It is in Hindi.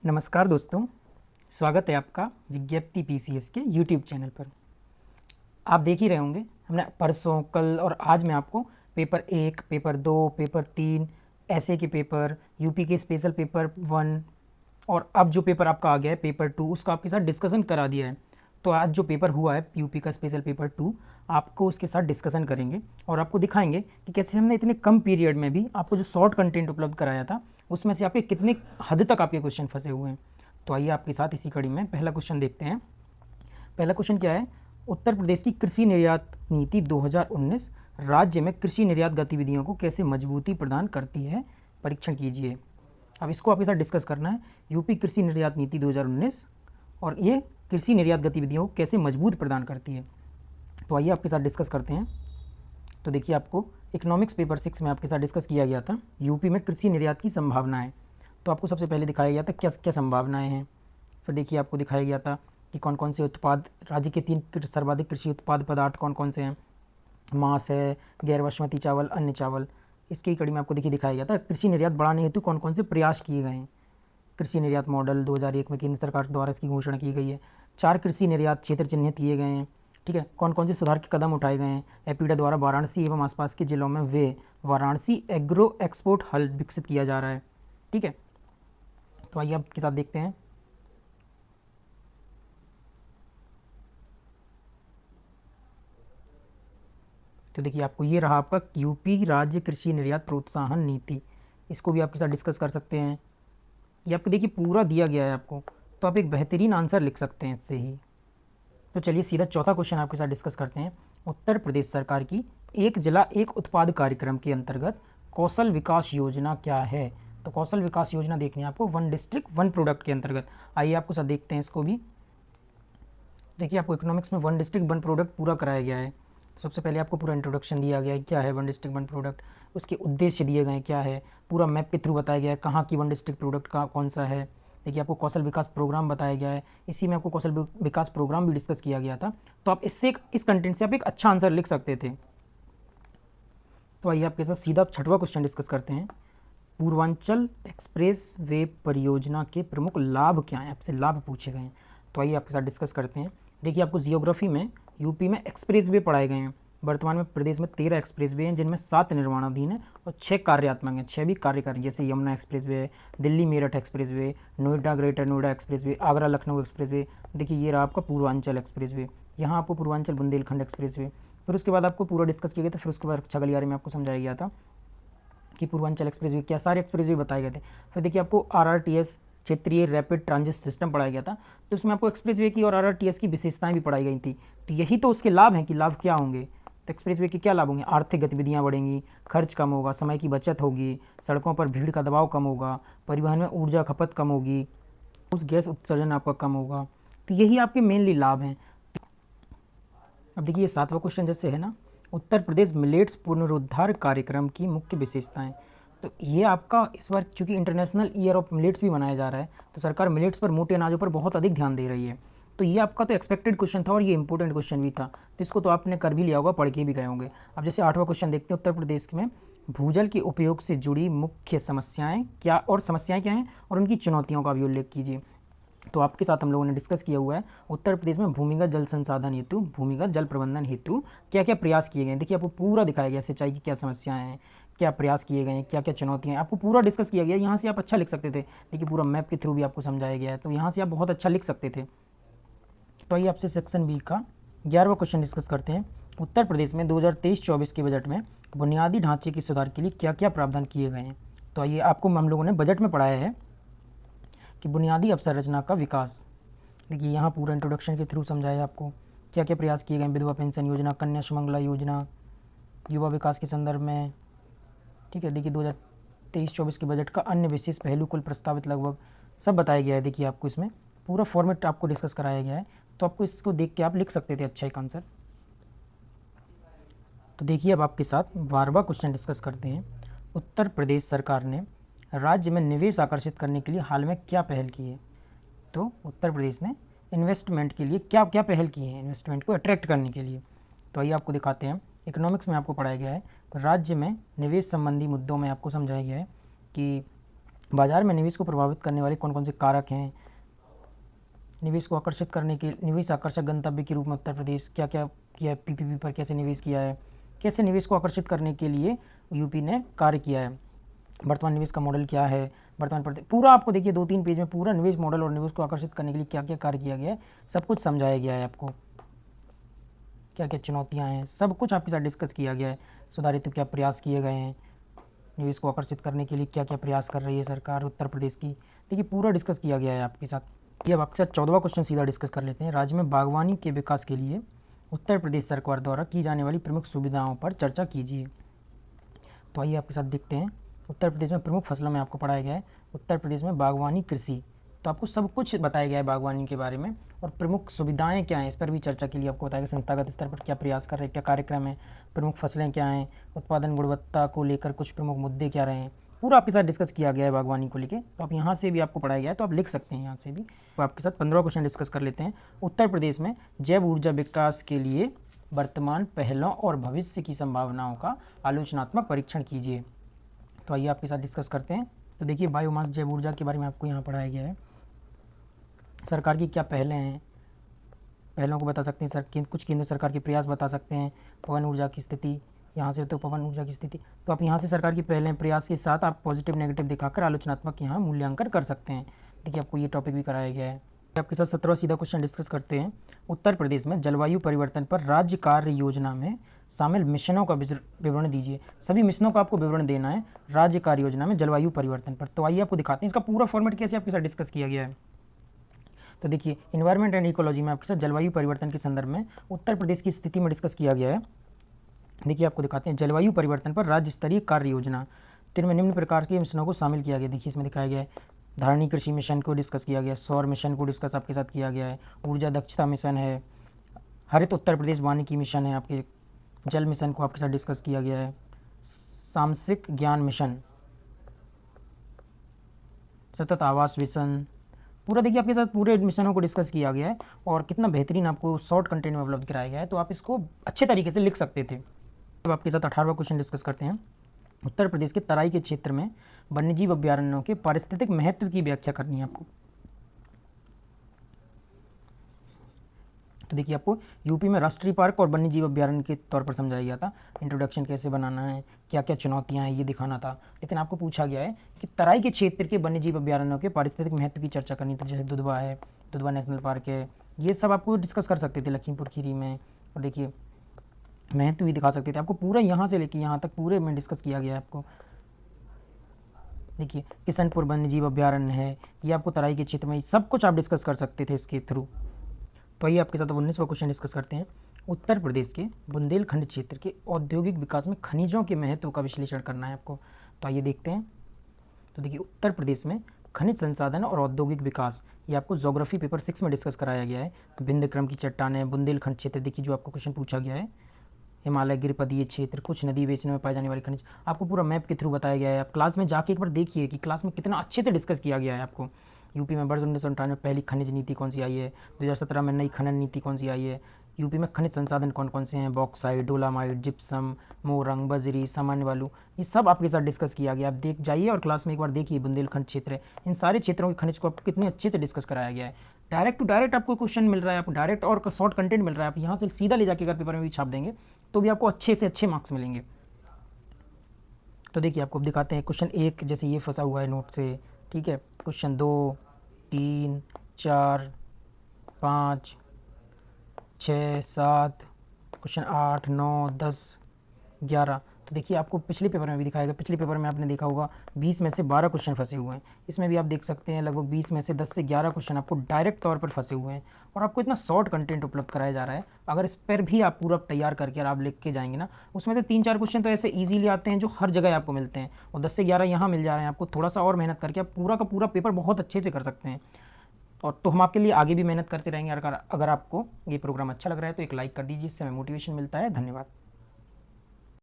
नमस्कार दोस्तों, स्वागत है आपका विज्ञप्ति पीसीएस के यूट्यूब चैनल पर। आप देख ही रहे होंगे, हमने परसों, कल और आज में आपको पेपर 1, पेपर 2, पेपर 3, ऐसे के पेपर, यूपी के स्पेशल पेपर 1 और अब जो पेपर आपका आ गया है पेपर 2, उसका आपके साथ डिस्कशन करा दिया है। तो आज जो पेपर हुआ है यूपी का स्पेशल पेपर 2, आपको उसके साथ डिस्कशन करेंगे और आपको दिखाएंगे कि कैसे हमने इतने कम पीरियड में भी आपको जो शॉर्ट कंटेंट उपलब्ध कराया था उसमें से आपके कितने हद तक आपके क्वेश्चन फंसे हुए हैं। तो आइए आपके साथ इसी कड़ी में पहला क्वेश्चन देखते हैं। पहला क्वेश्चन क्या है? उत्तर प्रदेश की कृषि निर्यात नीति 2019 राज्य में कृषि निर्यात गतिविधियों को कैसे मजबूती प्रदान करती है, परीक्षण कीजिए। अब इसको आपके साथ डिस्कस करना है, यूपी कृषि निर्यात नीति 2019 और ये कृषि निर्यात गतिविधियों को कैसे मजबूत प्रदान करती है। तो आइए आपके साथ डिस्कस करते हैं। तो देखिए, आपको इकोनॉमिक्स पेपर 6 में आपके साथ डिस्कस किया गया था यूपी में कृषि निर्यात की संभावनाएं। तो आपको सबसे पहले दिखाया गया था क्या क्या संभावनाएं हैं। फिर देखिए, आपको दिखाया गया था कि कौन कौन से उत्पाद, राज्य के 3 सर्वाधिक कृषि उत्पाद पदार्थ कौन कौन से हैं। मांस है, गैर बासमती चावल, अन्य चावल। इसकी कड़ी में आपको देखिए दिखाया गया था कृषि निर्यात बढ़ाने हेतु कौन कौन से प्रयास किए गए हैं। कृषि निर्यात मॉडल 2001 में केंद्र सरकार द्वारा इसकी घोषणा की गई है। 4 कृषि निर्यात क्षेत्र चिन्हित किए गए हैं। ठीक है, कौन कौन से सुधार के कदम उठाए गए हैं। एपीडा द्वारा वाराणसी एवं आसपास के जिलों में वे वाराणसी एग्रो एक्सपोर्ट हब विकसित किया जा रहा है। ठीक है, तो आइए आपके साथ देखते हैं। तो देखिए, आपको ये रहा आपका यूपी राज्य कृषि निर्यात प्रोत्साहन नीति। इसको भी आपके साथ डिस्कस कर सकते हैं। ये आपको देखिए पूरा दिया गया है आपको, तो आप एक बेहतरीन आंसर लिख सकते हैं इससे ही। तो चलिए सीधा चौथा क्वेश्चन आपके साथ डिस्कस करते हैं। उत्तर प्रदेश सरकार की एक जिला एक उत्पाद कार्यक्रम के अंतर्गत कौशल विकास योजना क्या है। तो कौशल विकास योजना देखनी है आपको वन डिस्ट्रिक्ट वन प्रोडक्ट के अंतर्गत। आइए आपको साथ देखते हैं इसको भी। देखिए, आपको इकोनॉमिक्स में वन डिस्ट्रिक्ट वन प्रोडक्ट पूरा कराया गया है। तो सबसे पहले आपको पूरा इंट्रोडक्शन दिया गया है, क्या है वन डिस्ट्रिक्ट वन प्रोडक्ट, उसके उद्देश्य दिए गए हैं क्या है, पूरा मैप के थ्रू बताया गया है कहाँ की वन डिस्ट्रिक्ट प्रोडक्ट का कौन सा है। देखिए, आपको कौशल विकास प्रोग्राम बताया गया है, इसी में आपको कौशल विकास प्रोग्राम भी डिस्कस किया गया था। तो आप इससे इस कंटेंट से आप एक अच्छा आंसर लिख सकते थे। तो आइए आपके साथ सीधा छठवां क्वेश्चन डिस्कस करते हैं। पूर्वांचल एक्सप्रेस वे परियोजना के प्रमुख लाभ क्या हैं, आपसे लाभ पूछे गए हैं। तो आइए आपके साथ डिस्कस करते हैं। देखिए, आपको जियोग्राफी में यूपी में एक्सप्रेस वे पढ़ाए गए हैं। वर्तमान में प्रदेश में 13 एक्सप्रेस वे हैं, जिनमें 7 निर्माणाधीन हैं और 6 कार्यात्मक हैं, 6 भी कार्य कर रही हैं। जैसे यमुना एक्सप्रेस वे है, Delhi Meerut express way, Noida greater Noida express way, Agra Lucknow express way. देखिए, ये रहा आपका पूर्वांचल एक्सप्रेस वे। यहाँ आपको पूर्वांचल बुंदेलखंड एक्सप्रेस वे। फिर उसके बाद आपको पूरा डिस्कस किया गया था। फिर उसके बाद रक्षा गलियारे में आपको समझाया गया था कि पूर्वांचल एक्सप्रेस वे क्या, सारे एक्सप्रेस वे बताए गए थे। फिर देखिए, आपको आरआरटीएस क्षेत्रीय रैपिड ट्रांजिट सिस्टम पढ़ाया गया था। तो उसमें आपको एक्सप्रेस वे की और आरआरटीएस की विशेषताएं भी पढ़ाई गई थी। तो यही तो उसके लाभ हैं कि लाभ क्या होंगे। तो एक्सप्रेस वे के क्या लाभ होंगे? आर्थिक गतिविधियां बढ़ेंगी, खर्च कम होगा, समय की बचत होगी, सड़कों पर भीड़ का दबाव कम होगा, परिवहन में ऊर्जा खपत कम होगी, उस गैस उत्सर्जन आपका कम होगा। तो यही आपके मेनली लाभ हैं। अब देखिए, 7वां क्वेश्चन जैसे है ना, उत्तर प्रदेश मिलेट्स पुनरुद्धार कार्यक्रम की मुख्य विशेषताएं। तो ये आपका इस बार चूंकि इंटरनेशनल ईयर ऑफ मिलेट्स भी मनाया जा रहा है, तो सरकार मिलेट्स पर, मोटे अनाजों पर बहुत अधिक ध्यान दे रही है। तो ये आपका तो एक्सपेक्टेड क्वेश्चन था और ये इंपॉर्टेंट क्वेश्चन भी था, तो इसको तो आपने कर भी लिया होगा, पढ़ के भी गए होंगे। अब जैसे 8वां क्वेश्चन देखते हैं, उत्तर प्रदेश में भूजल के उपयोग से जुड़ी मुख्य समस्याएं क्या और समस्याएं क्या हैं और उनकी चुनौतियों का भी उल्लेख कीजिए। तो आपके साथ हम लोगों ने डिस्कस किया हुआ है उत्तर प्रदेश में भूमिगत जल संसाधन हेतु, भूमिगत जल प्रबंधन हेतु क्या क्या प्रयास किए गए हैं। देखिए, आपको पूरा दिखाया गया सिंचाई की क्या समस्याएं हैं, क्या प्रयास किए गए हैं, क्या क्या चुनौतियां हैं, आपको पूरा डिस्कस किया गया। यहाँ से आप अच्छा लिख सकते थे। देखिए, पूरा मैप के थ्रू भी आपको समझाया गया है, तो यहाँ से आप बहुत अच्छा लिख सकते थे। तो आइए आपसे सेक्शन बी का 11वां क्वेश्चन डिस्कस करते हैं। उत्तर प्रदेश में 2023-24 के बजट में बुनियादी ढांचे के सुधार के लिए क्या क्या प्रावधान किए गए हैं। तो आइए, आपको हम लोगों ने बजट में पढ़ाया है कि बुनियादी अवसंरचना का विकास। देखिए, यहाँ पूरा इंट्रोडक्शन के थ्रू समझाया आपको क्या क्या प्रयास किए गए। विधवा पेंशन योजना, कन्या सुमंगला योजना, युवा विकास के संदर्भ में। ठीक है, देखिए 2023-24 के बजट का अन्य विशेष पहलू, कुल प्रस्तावित लगभग सब बताया गया है। देखिए, आपको इसमें पूरा फॉर्मेट आपको डिस्कस कराया गया है, तो आपको इसको देख के आप लिख सकते थे अच्छा एक आंसर। तो देखिए, अब आपके साथ 12वां क्वेश्चन डिस्कस करते हैं। उत्तर प्रदेश सरकार ने राज्य में निवेश आकर्षित करने के लिए हाल में क्या पहल की है। तो उत्तर प्रदेश ने इन्वेस्टमेंट के लिए क्या क्या पहल की है, इन्वेस्टमेंट को अट्रैक्ट करने के लिए। तो आइए आपको दिखाते हैं। इकोनॉमिक्स में आपको पढ़ाया गया है राज्य में निवेश संबंधी मुद्दों में आपको समझाया गया है कि बाजार में निवेश को प्रभावित करने वाले कौन कौन से कारक हैं। निवेश को आकर्षित करने के निवेश आकर्षक गंतव्य के रूप में उत्तर प्रदेश क्या क्या किया है, पीपीपी पर कैसे निवेश किया है, कैसे निवेश को आकर्षित करने के लिए यूपी ने कार्य किया है, वर्तमान निवेश का मॉडल क्या है, पूरा आपको देखिए 2-3 पेज में पूरा निवेश मॉडल और निवेश को आकर्षित करने के लिए क्या क्या कार्य किया गया है सब कुछ समझाया गया है। आपको क्या क्या चुनौतियाँ हैं सब कुछ आपके साथ डिस्कस किया गया है। सुधारित क्या प्रयास किए गए हैं, निवेश को आकर्षित करने के लिए क्या क्या प्रयास कर रही है सरकार उत्तर प्रदेश की, देखिए पूरा डिस्कस किया गया है आपके साथ। ये अब आपके साथ 14वां क्वेश्चन सीधा डिस्कस कर लेते हैं। राज्य में बागवानी के विकास के लिए उत्तर प्रदेश सरकार द्वारा की जाने वाली प्रमुख सुविधाओं पर चर्चा कीजिए। तो आइए आपके साथ देखते हैं। उत्तर प्रदेश में प्रमुख फसलों में आपको पढ़ाया गया है उत्तर प्रदेश में बागवानी कृषि, तो आपको सब कुछ बताया गया है बागवानी के बारे में और प्रमुख सुविधाएं क्या हैं इस पर भी चर्चा के लिए आपको बताया गया। संस्थागत स्तर पर क्या प्रयास कर रहे हैं, क्या कार्यक्रम है, प्रमुख फसलें क्या हैं, उत्पादन गुणवत्ता को लेकर कुछ प्रमुख मुद्दे क्या रहे हैं, पूरा आपके साथ डिस्कस किया गया है बागवानी को लेकर। तो आप यहाँ से भी आपको पढ़ाया गया है तो आप लिख सकते हैं यहाँ से भी। तो आपके साथ 15 क्वेश्चन डिस्कस कर लेते हैं। उत्तर प्रदेश में जैव ऊर्जा विकास के लिए वर्तमान पहलों और भविष्य की संभावनाओं का आलोचनात्मक परीक्षण कीजिए। तो आइए आपके साथ डिस्कस करते हैं। तो देखिए बायोमास जैव ऊर्जा के बारे में आपको यहाँ पढ़ाया गया है। सरकार की क्या पहलें हैं, पहलों को बता सकते हैं सर, कुछ केंद्र सरकार के प्रयास बता सकते हैं, पवन ऊर्जा की स्थिति, यहाँ से तो पवन ऊर्जा की स्थिति, तो आप यहाँ से सरकार की पहलें प्रयास के साथ आप पॉजिटिव नेगेटिव दिखाकर आलोचनात्मक यहाँ मूल्यांकन कर सकते हैं। देखिए आपको ये टॉपिक भी कराया गया है। आपके साथ 17वां सीधा क्वेश्चन डिस्कस करते हैं। उत्तर प्रदेश में जलवायु परिवर्तन पर राज्य कार्य योजना में शामिल मिशनों का विवरण दीजिए। सभी मिशनों का आपको विवरण देना है राज्य कार्य योजना में जलवायु परिवर्तन पर। तो आइए आपको दिखाते हैं इसका पूरा फॉर्मेट कैसे आपके साथ डिस्कस किया गया है। तो देखिए इन्वायरमेंट एंड इकोलॉजी में आपके साथ जलवायु परिवर्तन के संदर्भ में उत्तर प्रदेश की स्थिति में डिस्कस किया गया है। देखिए आपको दिखाते हैं जलवायु परिवर्तन पर राज्य स्तरीय कार्य योजना, जिनमें निम्न प्रकार के मिशनों को शामिल किया गया। देखिए इसमें दिखाया गया है धारणी कृषि मिशन को डिस्कस किया गया, सौर मिशन को डिस्कस आपके साथ किया गया है, ऊर्जा दक्षता मिशन है, हरित उत्तर प्रदेश वानिकी मिशन है, आपके जल मिशन को आपके साथ डिस्कस किया गया है, सामसिक ज्ञान मिशन, सतत आवास मिशन, पूरा देखिए आपके साथ पूरे मिशनों को डिस्कस किया गया है और कितना बेहतरीन आपको शॉर्ट कंटेंट में उपलब्ध कराया गया है, तो आप इसको अच्छे तरीके से लिख सकते थे। अब आपके साथ 18वां क्वेश्चन डिस्कस करते हैं। उत्तर प्रदेश के तराई के क्षेत्र में वन्यजीव अभ्यारण्यों के पारिस्थितिक महत्व की व्याख्या करनी है आपको। तो देखिए आपको यूपी में राष्ट्रीय पार्क और वन्यजीव अभ्यारण्य के तौर पर समझाया गया था, इंट्रोडक्शन कैसे बनाना है, क्या क्या चुनौतियां हैं ये दिखाना था। लेकिन आपको पूछा गया है कि तराई के क्षेत्र के वन्यजीव अभ्यारण्यों के पारिस्थितिक महत्व की चर्चा करनी थी, जैसे दुधवा है, दुधवा नेशनल पार्क है, ये सब आपको डिस्कस कर सकते थे लखीमपुर खीरी में। और देखिए महत्व भी दिखा सकते थे, आपको पूरा यहाँ से लेके यहाँ तक पूरे में डिस्कस किया गया है आपको। देखिए किशनपुर वन्यजीव अभ्यारण्य है, ये आपको तराई के क्षेत्र में सब कुछ आप डिस्कस कर सकते थे इसके थ्रू। तो आइए आपके साथ 19वां क्वेश्चन डिस्कस करते हैं। उत्तर प्रदेश के बुंदेलखंड क्षेत्र के औद्योगिक विकास में खनिजों के महत्व का विश्लेषण करना है आपको। तो आइए देखते हैं। तो देखिए उत्तर प्रदेश में खनिज संसाधन और औद्योगिक विकास, ये आपको ज्योग्राफी पेपर 6 में डिस्कस कराया गया है। तो बिंद क्रम की चट्टानें, बुंदेलखंड क्षेत्र, देखिए जो आपको क्वेश्चन पूछा गया है, हिमालय गिरिपदीय क्षेत्र, कुछ नदी बेसिन में पाए जाने वाले खनिज, आपको पूरा मैप के थ्रू बताया गया है। आप क्लास में जाके एक बार देखिए कि क्लास में कितना अच्छे से डिस्कस किया गया है आपको। यूपी में वर्ष 1998 में पहली खनिज नीति कौन सी आई है, 2017 में नई खनन नीति कौन सी आई है, यूपी में खनिज संसाधन कौन कौन से हैं, बॉक्साइट, डोलामाइट, जिप्सम, मोरंग, बजरी, सामान्य बालू, ये सब आपके साथ डिस्कस किया गया। आप देख जाइए और क्लास में एक बार देखिए बुंदेलखंड क्षेत्र, इन सारे क्षेत्रों के खनिज को आपको कितने अच्छे से डिस्कस कराया गया है। डायरेक्ट टू डायरेक्ट आपको क्वेश्चन मिल रहा है, आपको डायरेक्ट और शॉर्ट कंटेंट मिल रहा है। आप यहाँ से सीधा ले जाके अगर पेपर में भी छाप देंगे तो भी आपको अच्छे से अच्छे मार्क्स मिलेंगे। तो देखिए आपको दिखाते हैं क्वेश्चन 1 जैसे ये फंसा हुआ है नोट से, ठीक है। Question 2, 3, 4, 5, 6, 7, question 8, 9, 10, 11। तो देखिए आपको पिछले पेपर में भी दिखाएगा, पिछले पेपर में आपने देखा होगा 20 में से 12 क्वेश्चन फंसे हुए हैं। इसमें भी आप देख सकते हैं लगभग 20 में से 10 से 11 क्वेश्चन आपको डायरेक्ट तौर पर फंसे हुए हैं और आपको इतना शॉर्ट कंटेंट उपलब्ध कराया जा रहा है। अगर इस पर भी आप पूरा तैयार करके आप लिख के जाएंगे ना, उसमें से 3-4 क्वेश्चन तो ऐसे ईजिली आते हैं जो हर जगह आपको मिलते हैं और 10 से 11 यहाँ मिल जा रहे हैं आपको। थोड़ा सा और मेहनत करके आप पूरा का पूरा पेपर बहुत अच्छे से कर सकते हैं। और तो हम आपके लिए आगे भी मेहनत करते रहेंगे। अगर आपको ये प्रोग्राम अच्छा लग रहा है तो एक लाइक कर दीजिए, इससे हमें मोटिवेशन मिलता है। धन्यवाद।